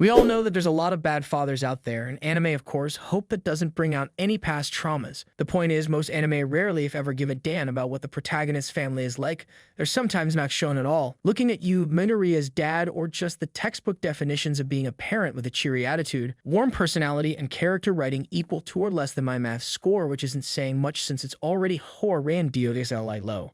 We all know that there's a lot of bad fathers out there, and anime, of course, hope that doesn't bring out any past traumas. The point is, most anime rarely, if ever, give a damn about what the protagonist's family is like. They're sometimes not shown at all. Looking at you, Minori's dad, or just the textbook definitions of being a parent with a cheery attitude, warm personality, and character writing equal to or less than my math score, which isn't saying much since it's already horrendous low.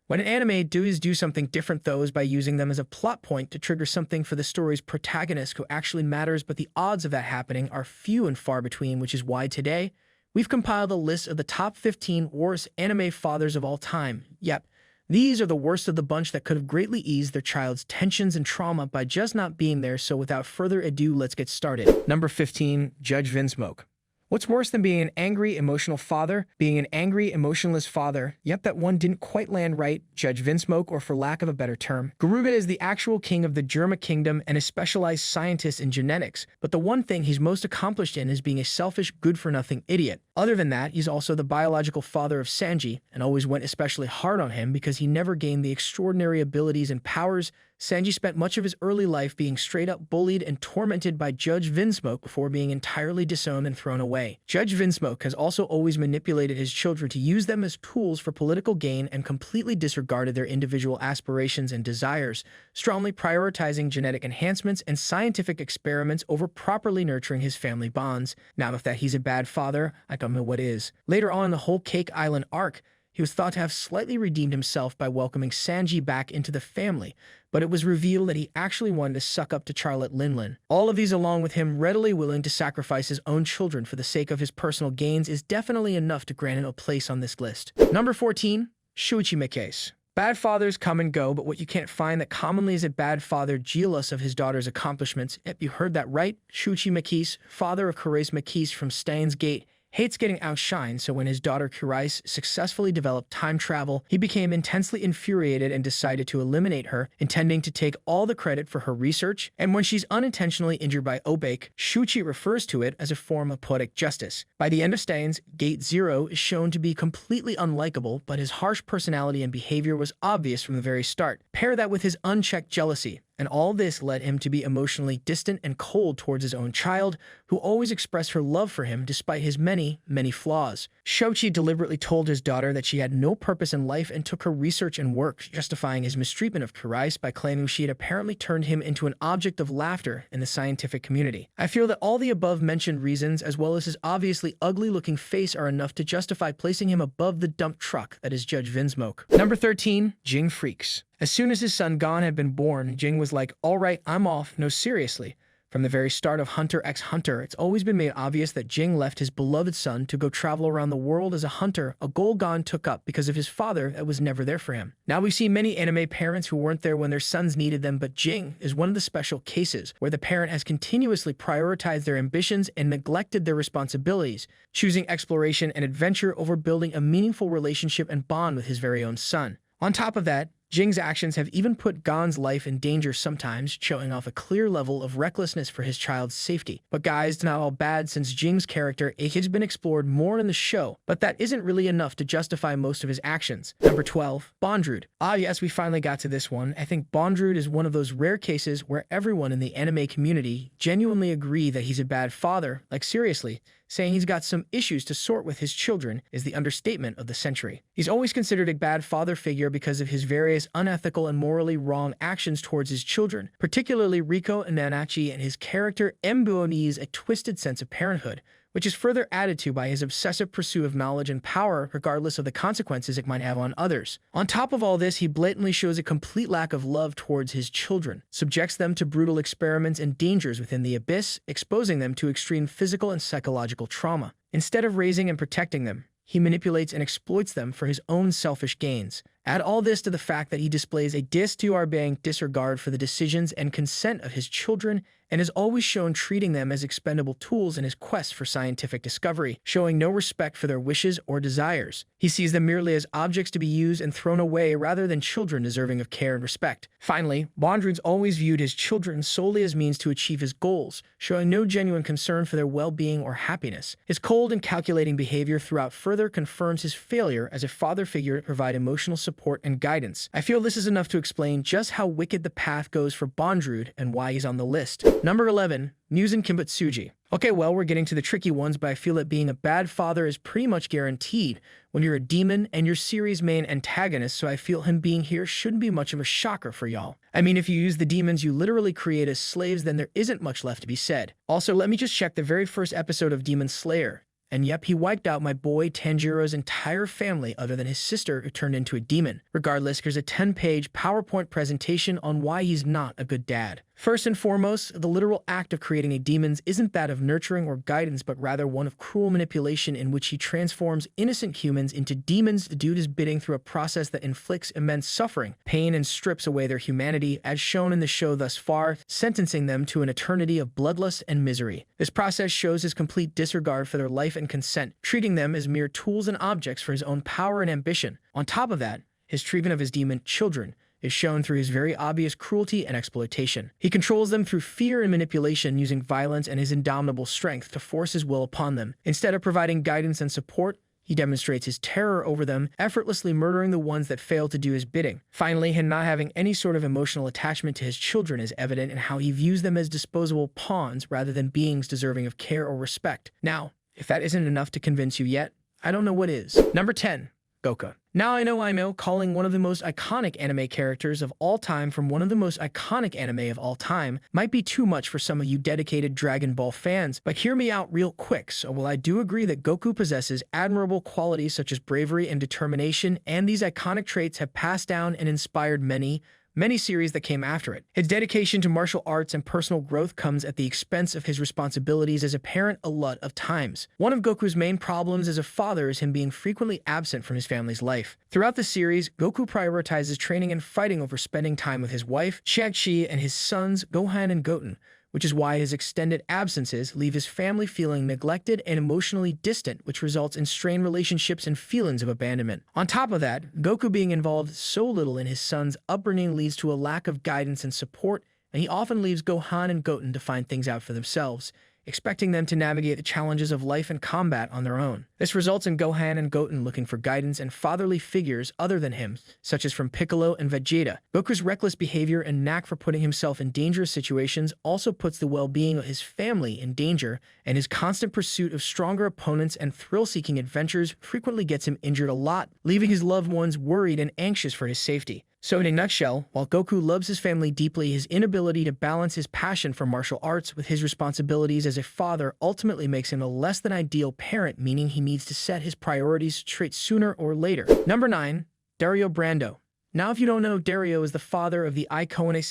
When an anime does do something different, though, is by using them as a plot point to trigger something for the story's protagonist who actually matters, but the odds of that happening are few and far between, which is why today, we've compiled a list of the top 15 worst anime fathers of all time. Yep, these are the worst of the bunch that could have greatly eased their child's tensions and trauma by just not being there, so without further ado, let's get started. Number 15, Judge Vinsmoke. What's worse than being an angry, emotional father? Being an angry, emotionless father. Yep, that one didn't quite land right, Judge Vinsmoke, or for lack of a better term. Garuga is the actual king of the Germa kingdom and a specialized scientist in genetics, but the one thing he's most accomplished in is being a selfish, good-for-nothing idiot. Other than that, he's also the biological father of Sanji, and always went especially hard on him because he never gained the extraordinary abilities and powers. Sanji spent much of his early life being straight-up bullied and tormented by Judge Vinsmoke before being entirely disowned and thrown away. Judge Vinsmoke has also always manipulated his children to use them as tools for political gain and completely disregarded their individual aspirations and desires, strongly prioritizing genetic enhancements and scientific experiments over properly nurturing his family bonds. Now, if that he's a bad father, I don't know what is. Later on in the whole Cake Island arc, he was thought to have slightly redeemed himself by welcoming Sanji back into the family, but it was revealed that he actually wanted to suck up to Charlotte Linlin. All of these, along with him readily willing to sacrifice his own children for the sake of his personal gains, is definitely enough to grant him a place on this list. Number 14, Shuichi Makase. Bad fathers come and go, but what you can't find that commonly is a bad father jealous of his daughter's accomplishments. Yep, you heard that right. Shuichi Makase, father of Karaise Makase from Steins Gate, hates getting outshined, so when his daughter Karaise successfully developed time travel, he became intensely infuriated and decided to eliminate her, intending to take all the credit for her research. And when she's unintentionally injured by Obake, Shuichi refers to it as a form of poetic justice. By the end of Steins, Gate Zero is shown to be completely unlikable, but his harsh personality and behavior was obvious from the very start. Pair that with his unchecked jealousy, and all this led him to be emotionally distant and cold towards his own child, who always expressed her love for him despite his many, many flaws. Shoichi deliberately told his daughter that she had no purpose in life and took her research and work, justifying his mistreatment of Karaise by claiming she had apparently turned him into an object of laughter in the scientific community. I feel that all the above-mentioned reasons, as well as his obviously ugly-looking face, are enough to justify placing him above the dump truck that is Judge Vinsmoke. Number 13, Jing Freaks. As soon as his son Gon had been born, Jing was like, "All right, I'm off. No, seriously." From the very start of Hunter x Hunter, it's always been made obvious that Jing left his beloved son to go travel around the world as a hunter, a goal Gon took up because of his father that was never there for him. Now we see many anime parents who weren't there when their sons needed them, but Jing is one of the special cases where the parent has continuously prioritized their ambitions and neglected their responsibilities, choosing exploration and adventure over building a meaningful relationship and bond with his very own son. On top of that, Jing's actions have even put Gon's life in danger sometimes, showing off a clear level of recklessness for his child's safety. But guys, it's not all bad since Jing's character has been explored more in the show, but that isn't really enough to justify most of his actions. Number 12, Bondrewd. Ah yes, we finally got to this one. I think Bondrewd is one of those rare cases where everyone in the anime community genuinely agree that he's a bad father. Like seriously, saying he's got some issues to sort with his children is the understatement of the century. He's always considered a bad father figure because of his various unethical and morally wrong actions towards his children, particularly Riko and Nanachi, and his character embodies a twisted sense of parenthood, which is further added to by his obsessive pursuit of knowledge and power regardless of the consequences it might have on others. On top of all this, he blatantly shows a complete lack of love towards his children, subjects them to brutal experiments and dangers within the abyss, exposing them to extreme physical and psychological trauma. Instead of raising and protecting them, he manipulates and exploits them for his own selfish gains. Add all this to the fact that he displays a disregard for the decisions and consent of his children, and is always shown treating them as expendable tools in his quest for scientific discovery, showing no respect for their wishes or desires. He sees them merely as objects to be used and thrown away rather than children deserving of care and respect. Finally, Bondrewd's always viewed his children solely as means to achieve his goals, showing no genuine concern for their well-being or happiness. His cold and calculating behavior throughout further confirms his failure as a father figure to provide emotional support support, and guidance. I feel this is enough to explain just how wicked the path goes for Bondrewd and why he's on the list. Number 11. Musen Kimbutsuji. Okay, well, we're getting to the tricky ones, but I feel that being a bad father is pretty much guaranteed when you're a demon and your series' main antagonist, so I feel him being here shouldn't be much of a shocker for y'all. I mean, if you use the demons you literally create as slaves, then there isn't much left to be said. Also, let me just check the very first episode of Demon Slayer. And yep, he wiped out my boy Tanjiro's entire family other than his sister who turned into a demon. Regardless, here's a 10-page PowerPoint presentation on why he's not a good dad. First and foremost, the literal act of creating a demon isn't that of nurturing or guidance, but rather one of cruel manipulation in which he transforms innocent humans into demons to do his bidding through a process that inflicts immense suffering, pain, and strips away their humanity, as shown in the show thus far, sentencing them to an eternity of bloodlust and misery. This process shows his complete disregard for their life and consent, treating them as mere tools and objects for his own power and ambition. On top of that, his treatment of his demon children is shown through his very obvious cruelty and exploitation. He controls them through fear and manipulation, using violence and his indomitable strength to force his will upon them. Instead of providing guidance and support, he demonstrates his terror over them, effortlessly murdering the ones that fail to do his bidding. Finally, him not having any sort of emotional attachment to his children is evident in how he views them as disposable pawns rather than beings deserving of care or respect. Now, if that isn't enough to convince you yet, I don't know what is. Number 10. Goku. Now I know calling one of the most iconic anime characters of all time from one of the most iconic anime of all time might be too much for some of you dedicated Dragon Ball fans, but hear me out real quick. So while I do agree that Goku possesses admirable qualities such as bravery and determination, and these iconic traits have passed down and inspired many series that came after it, his dedication to martial arts and personal growth comes at the expense of his responsibilities as a parent a lot of times. One of Goku's main problems as a father is him being frequently absent from his family's life. Throughout the series, Goku prioritizes training and fighting over spending time with his wife, Shang-Chi, and his sons, Gohan and Goten, which is why his extended absences leave his family feeling neglected and emotionally distant, which results in strained relationships and feelings of abandonment. On top of that, Goku being involved so little in his son's upbringing leads to a lack of guidance and support, and he often leaves Gohan and Goten to find things out for themselves, expecting them to navigate the challenges of life and combat on their own. This results in Gohan and Goten looking for guidance and fatherly figures other than him, such as from Piccolo and Vegeta. Goku's reckless behavior and knack for putting himself in dangerous situations also puts the well-being of his family in danger, and his constant pursuit of stronger opponents and thrill-seeking adventures frequently gets him injured a lot, leaving his loved ones worried and anxious for his safety. So in a nutshell, while Goku loves his family deeply, his inability to balance his passion for martial arts with his responsibilities as a father ultimately makes him a less than ideal parent, meaning he needs to set his priorities straight sooner or later. Number 9. Dario Brando. Now, if you don't know, Dario is the father of the iconic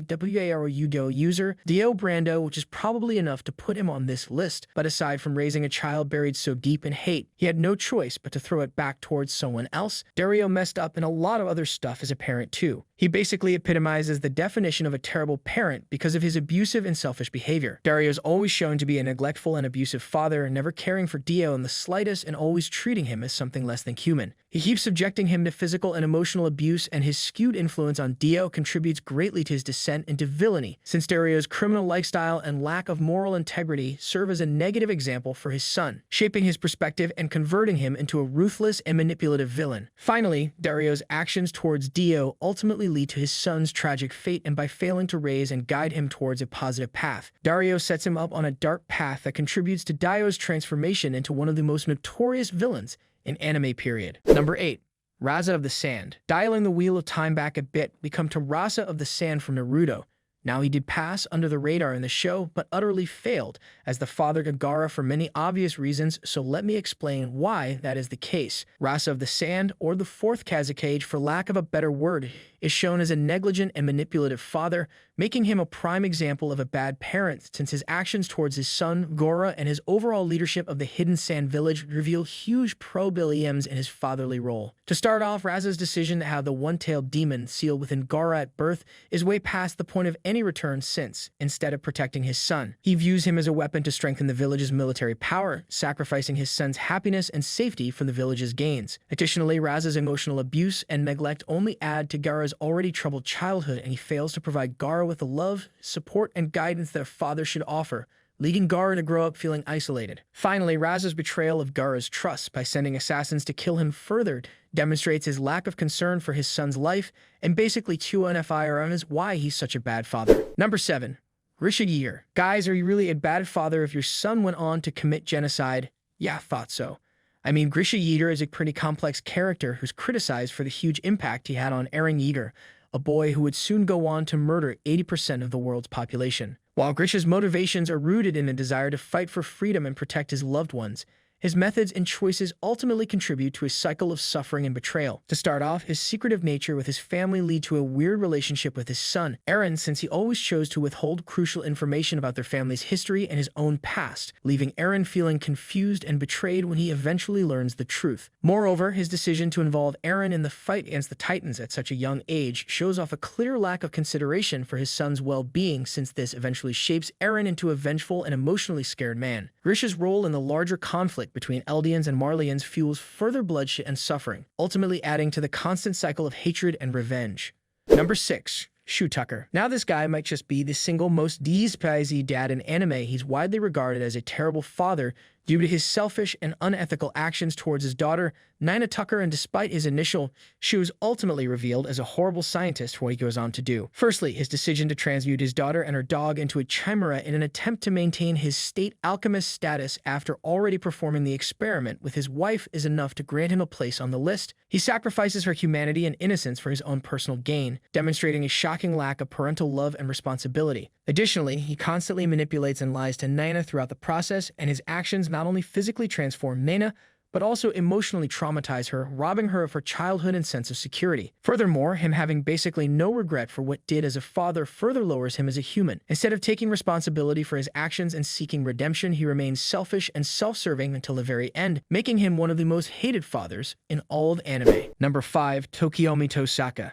CZAWARU user, Dio Brando, which is probably enough to put him on this list. But aside from raising a child buried so deep in hate, he had no choice but to throw it back towards someone else. Dario messed up in a lot of other stuff as a parent too. He basically epitomizes the definition of a terrible parent because of his abusive and selfish behavior. Dario is always shown to be a neglectful and abusive father, never caring for Dio in the slightest and always treating him as something less than human. He keeps subjecting him to physical and emotional abuse, and his skewed influence on Dio contributes greatly to his descent into villainy, since Dario's criminal lifestyle and lack of moral integrity serve as a negative example for his son, shaping his perspective and converting him into a ruthless and manipulative villain. Finally, Dario's actions towards Dio ultimately lead to his son's tragic fate, and by failing to raise and guide him towards a positive path, Dario sets him up on a dark path that contributes to Dio's transformation into one of the most notorious villains in anime period. Number 8. Rasa of the Sand. Dialing the wheel of time back a bit, we come to Rasa of the Sand from Naruto. Now, he did pass under the radar in the show, but utterly failed as the father Gagara for many obvious reasons, so let me explain why that is the case. Rasa of the Sand, or the fourth Kazekage for lack of a better word, is shown as a negligent and manipulative father, making him a prime example of a bad parent, since his actions towards his son, Gora, and his overall leadership of the Hidden Sand Village reveal huge problems in his fatherly role. To start off, Rasa's decision to have the one-tailed demon sealed within Gora at birth is way past the point of any return, since, instead of protecting his son, he views him as a weapon to strengthen the village's military power, sacrificing his son's happiness and safety for the village's gains. Additionally, Rasa's emotional abuse and neglect only add to Gaara's already troubled childhood, and he fails to provide Gaara with the love, support, and guidance that a father should offer, leading Gaara to grow up feeling isolated. Finally, Raz's betrayal of Gaara's trust by sending assassins to kill him further demonstrates his lack of concern for his son's life and basically is why he's such a bad father. Number 7. Grisha Year. Guys, are you really a bad father if your son went on to commit genocide? Yeah, thought so. I mean, Grisha Yeater is a pretty complex character who's criticized for the huge impact he had on Eren Yeater, a boy who would soon go on to murder 80% of the world's population. While Grisha's motivations are rooted in a desire to fight for freedom and protect his loved ones, his methods and choices ultimately contribute to a cycle of suffering and betrayal. To start off, his secretive nature with his family lead to a weird relationship with his son, Eren, since he always chose to withhold crucial information about their family's history and his own past, leaving Eren feeling confused and betrayed when he eventually learns the truth. Moreover, his decision to involve Eren in the fight against the Titans at such a young age shows off a clear lack of consideration for his son's well-being, since this eventually shapes Eren into a vengeful and emotionally scared man. Grisha's role in the larger conflict between Eldians and Marleyans fuels further bloodshed and suffering, ultimately adding to the constant cycle of hatred and revenge. Number 6. Shu Tucker. Now this guy might just be the single most despised dad in anime. He's widely regarded as a terrible father due to his selfish and unethical actions towards his daughter, Nina Tucker, and despite his initial, Shu is ultimately revealed as a horrible scientist for what he goes on to do. Firstly, his decision to transmute his daughter and her dog into a chimera in an attempt to maintain his state alchemist status after already performing the experiment with his wife is enough to grant him a place on the list. He sacrifices her humanity and innocence for his own personal gain, demonstrating a shocking lack of parental love and responsibility. Additionally, he constantly manipulates and lies to Nina throughout the process, and his actions not only physically transform Nina, but also emotionally traumatize her, robbing her of her childhood and sense of security. Furthermore, him having basically no regret for what did as a father further lowers him as a human. Instead of taking responsibility for his actions and seeking redemption, he remains selfish and self-serving until the very end, making him one of the most hated fathers in all of anime. Number 5. Tokiomi Tosaka.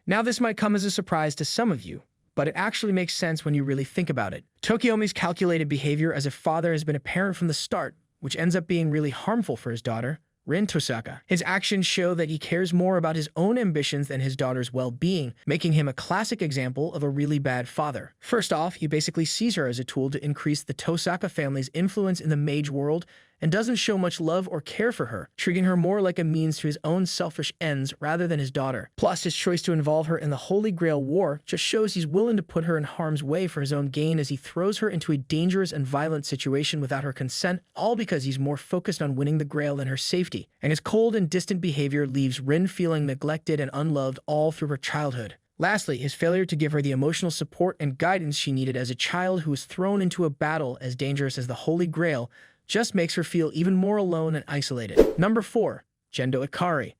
Now this might come as a surprise to some of you, but it actually makes sense when you really think about it. Tokiomi's calculated behavior as a father has been apparent from the start, which ends up being really harmful for his daughter, Rin Tosaka. His actions show that he cares more about his own ambitions than his daughter's well-being, making him a classic example of a really bad father. First off, he basically sees her as a tool to increase the Tosaka family's influence in the mage world and doesn't show much love or care for her, treating her more like a means to his own selfish ends rather than his daughter. Plus, his choice to involve her in the Holy Grail War just shows he's willing to put her in harm's way for his own gain, as he throws her into a dangerous and violent situation without her consent, all because he's more focused on winning the Grail than her safety. And his cold and distant behavior leaves Rin feeling neglected and unloved all through her childhood. Lastly, his failure to give her the emotional support and guidance she needed as a child who was thrown into a battle as dangerous as the Holy Grail just makes her feel even more alone and isolated. Number 4. Gendo Ikari.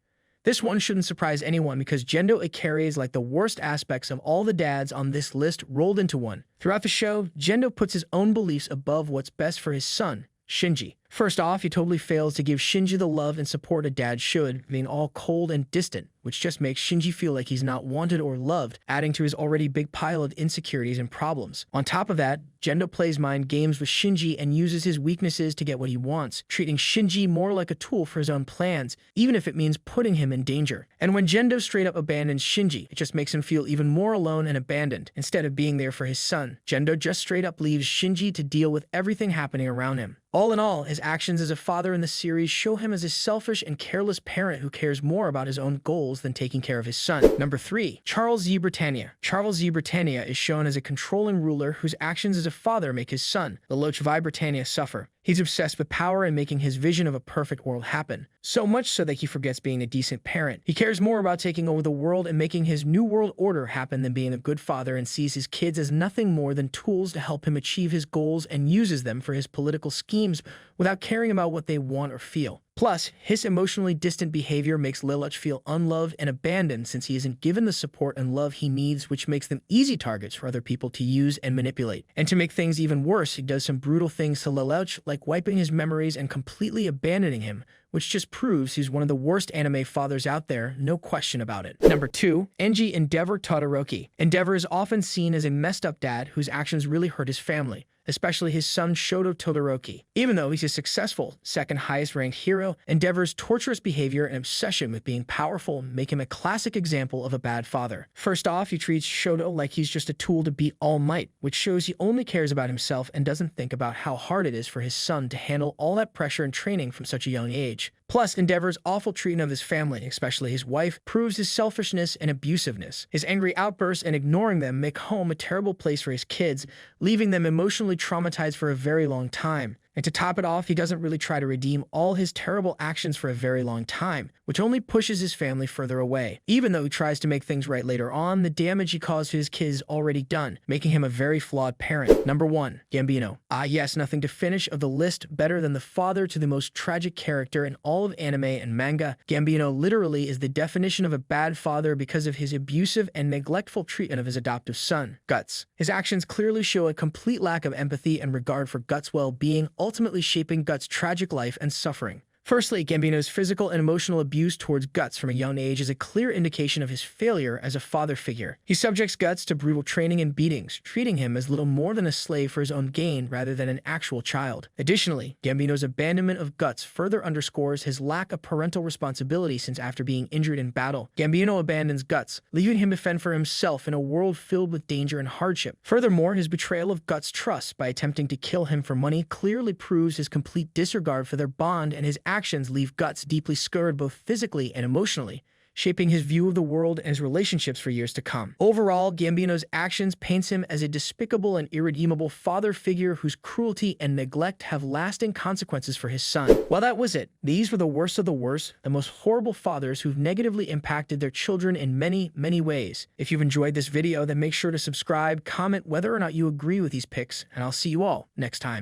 This one shouldn't surprise anyone because Gendo Ikari is like the worst aspects of all the dads on this list rolled into one. Throughout the show, Gendo puts his own beliefs above what's best for his son, Shinji. First off, he totally fails to give Shinji the love and support a dad should, being all cold and distant, which just makes Shinji feel like he's not wanted or loved, adding to his already big pile of insecurities and problems. On top of that, Gendo plays mind games with Shinji and uses his weaknesses to get what he wants, treating Shinji more like a tool for his own plans, even if it means putting him in danger. And when Gendo straight up abandons Shinji, it just makes him feel even more alone and abandoned. Instead of being there for his son, Gendo just straight up leaves Shinji to deal with everything happening around him. All in all, his actions as a father in the series show him as a selfish and careless parent who cares more about his own goals than taking care of his son. Number 3. Charles Z. Britannia. Charles Z. Britannia is shown as a controlling ruler whose actions as a father make his son, the Loch Vi Britannia, suffer. He's obsessed with power and making his vision of a perfect world happen. So much so that he forgets being a decent parent. He cares more about taking over the world and making his new world order happen than being a good father, and sees his kids as nothing more than tools to help him achieve his goals and uses them for his political schemes without caring about what they want or feel. Plus, his emotionally distant behavior makes Lelouch feel unloved and abandoned since he isn't given the support and love he needs, which makes them easy targets for other people to use and manipulate. And to make things even worse, he does some brutal things to Lelouch, like wiping his memories and completely abandoning him, which just proves he's one of the worst anime fathers out there, no question about it. Number 2. Enji Endeavor Todoroki. Endeavor is often seen as a messed up dad whose actions really hurt his family, especially his son Shoto Todoroki. Even though he's a successful, second highest ranked hero, Endeavor's torturous behavior and obsession with being powerful make him a classic example of a bad father. First off, he treats Shoto like he's just a tool to beat All Might, which shows he only cares about himself and doesn't think about how hard it is for his son to handle all that pressure and training from such a young age. Plus, Endeavor's awful treatment of his family, especially his wife, proves his selfishness and abusiveness. His angry outbursts and ignoring them make home a terrible place for his kids, leaving them emotionally traumatized for a very long time. And to top it off, he doesn't really try to redeem all his terrible actions for a very long time, which only pushes his family further away. Even though he tries to make things right later on, the damage he caused to his kids is already done, making him a very flawed parent. Number 1. Gambino. Yes, nothing to finish of the list better than the father to the most tragic character in all of anime and manga. Gambino literally is the definition of a bad father because of his abusive and neglectful treatment of his adoptive son, Guts. His actions clearly show a complete lack of empathy and regard for Guts' well-being, ultimately shaping Guts' tragic life and suffering. Firstly, Gambino's physical and emotional abuse towards Guts from a young age is a clear indication of his failure as a father figure. He subjects Guts to brutal training and beatings, treating him as little more than a slave for his own gain rather than an actual child. Additionally, Gambino's abandonment of Guts further underscores his lack of parental responsibility since after being injured in battle, Gambino abandons Guts, leaving him to fend for himself in a world filled with danger and hardship. Furthermore, his betrayal of Guts' trust by attempting to kill him for money clearly proves his complete disregard for their bond, and his actions leave Guts deeply scarred both physically and emotionally, shaping his view of the world and his relationships for years to come. Overall, Gambino's actions paints him as a despicable and irredeemable father figure whose cruelty and neglect have lasting consequences for his son. Well, that was it. These were the worst of the worst, the most horrible fathers who've negatively impacted their children in many, many ways. If you've enjoyed this video, then make sure to subscribe, comment whether or not you agree with these picks, and I'll see you all next time.